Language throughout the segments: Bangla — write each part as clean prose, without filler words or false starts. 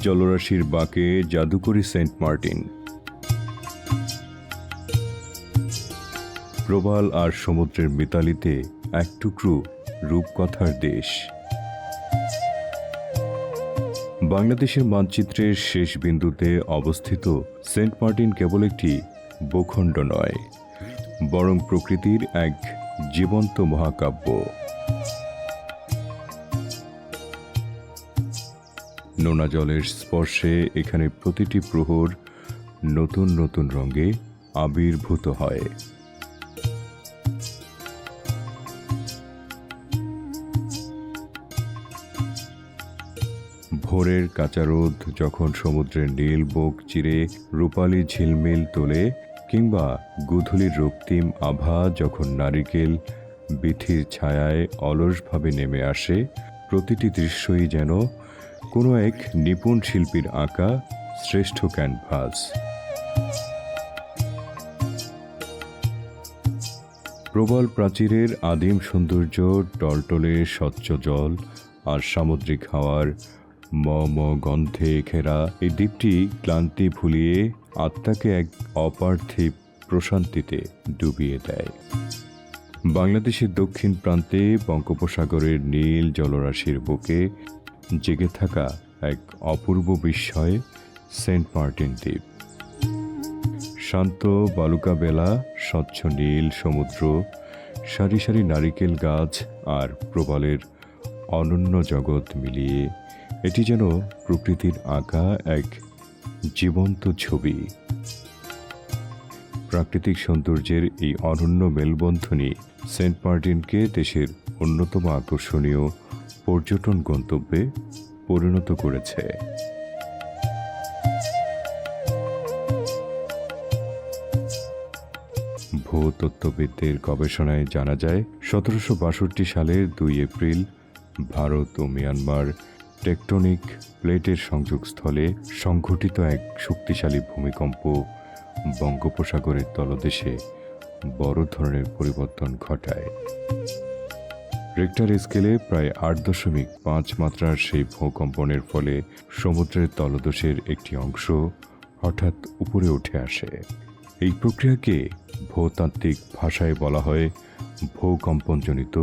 জলরাশির বাঁকে জাদুকরী সেন্ট মার্টিন। প্রবাল আর সমুদ্রের মিতালিতে এক টুকরো রূপকথার দেশ। বাংলাদেশের মানচিত্রের শেষ বিন্দুতে অবস্থিত সেন্ট মার্টিন কেবল একটি ভূখণ্ড নয়, বরং প্রকৃতির এক জীবন্ত মহাকাব্য। নোনা জলের স্পর্শে এখানে প্রতিটি প্রহর নতুন নতুন রঙে আবির্ভূত হয়। ভোরের কাঁচা রোদ যখন সমুদ্রের নীল বুক চিরে রূপালী ঝিলমিল তোলে, কিংবা গোধূলির রক্তিম আভা যখন নারিকেল বীথির ছায়ায় অলসভাবে নেমে আসে, প্রতিটি দৃশ্যই যেন কোনো এক নিপুণ শিল্পীর আঁকা শ্রেষ্ঠ ক্যানভাস। প্রবল প্রাচীরের আদিম সৌন্দর্য, টলটলে স্বচ্ছ জল আর সামুদ্রিক হাওয়ার ম গন্ধে ঘেরা এই দ্বীপটি ক্লান্তি ভুলিয়ে আত্মাকে এক অপার্থিব প্রশান্তিতে ডুবিয়ে দেয়। বাংলাদেশের দক্ষিণ প্রান্তে বঙ্গোপসাগরের নীল জলরাশির বুকে জেগে থাকা এক অপূর্ব বিস্ময় সেন্ট মার্টিন দ্বীপ। শান্ত বালুকা বেলা, স্বচ্ছ নীল সমুদ্র, সারি সারি নারিকেল গাছ আর প্রবালের অনন্য জগৎ মিলিয়ে এটি যেন প্রকৃতির আঁকা এক জীবন্ত ছবি। প্রাকৃতিক সৌন্দর্যের এই অনন্য মেলবন্ধনই সেন্ট মার্টিনকে দেশের অন্যতম আকর্ষণীয় পর্যটন গন্তব্যে পরিণত করেছে। ভূতত্ত্ববিদদের গবেষণায় জানা যায়, 1762 সালের 2 এপ্রিল ভারত ও মিয়ানমার টেকটনিক প্লেটের সংযোগস্থলে সংঘটিত এক শক্তিশালী ভূমিকম্প বঙ্গোপসাগরের তলদেশে বড় ধরনের পরিবর্তন ঘটায়। রিক্টার স্কেলে প্রায় 8.5 মাত্রার সেই ভূকম্পনের ফলে সমুদ্রের তলদেশের একটি অংশ হঠাৎ উপরে উঠে আসে। এই প্রক্রিয়াকে ভূতাত্ত্বিক ভাষায় বলা হয় ভূকম্পনজনিত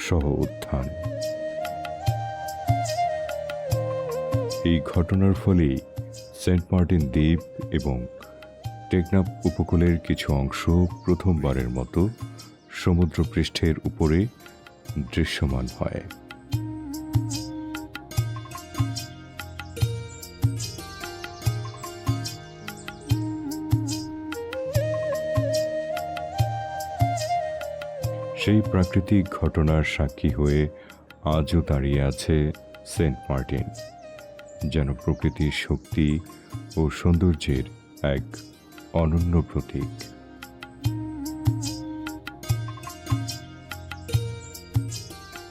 সহ উত্থান। এই ঘটনার ফলেই সেন্ট মার্টিন দ্বীপ এবং টেকনাফ উপকূলের কিছু অংশ প্রথমবারের মতো সমুদ্রপৃষ্ঠের উপরে দৃশ্যমান হয়। সেই প্রাকৃতিক ঘটনার সাক্ষী হয়ে আজও দাঁড়িয়ে আছে সেন্ট মার্টিন, যেন প্রকৃতির শক্তি ও সৌন্দর্যের এক অনন্য প্রতীক।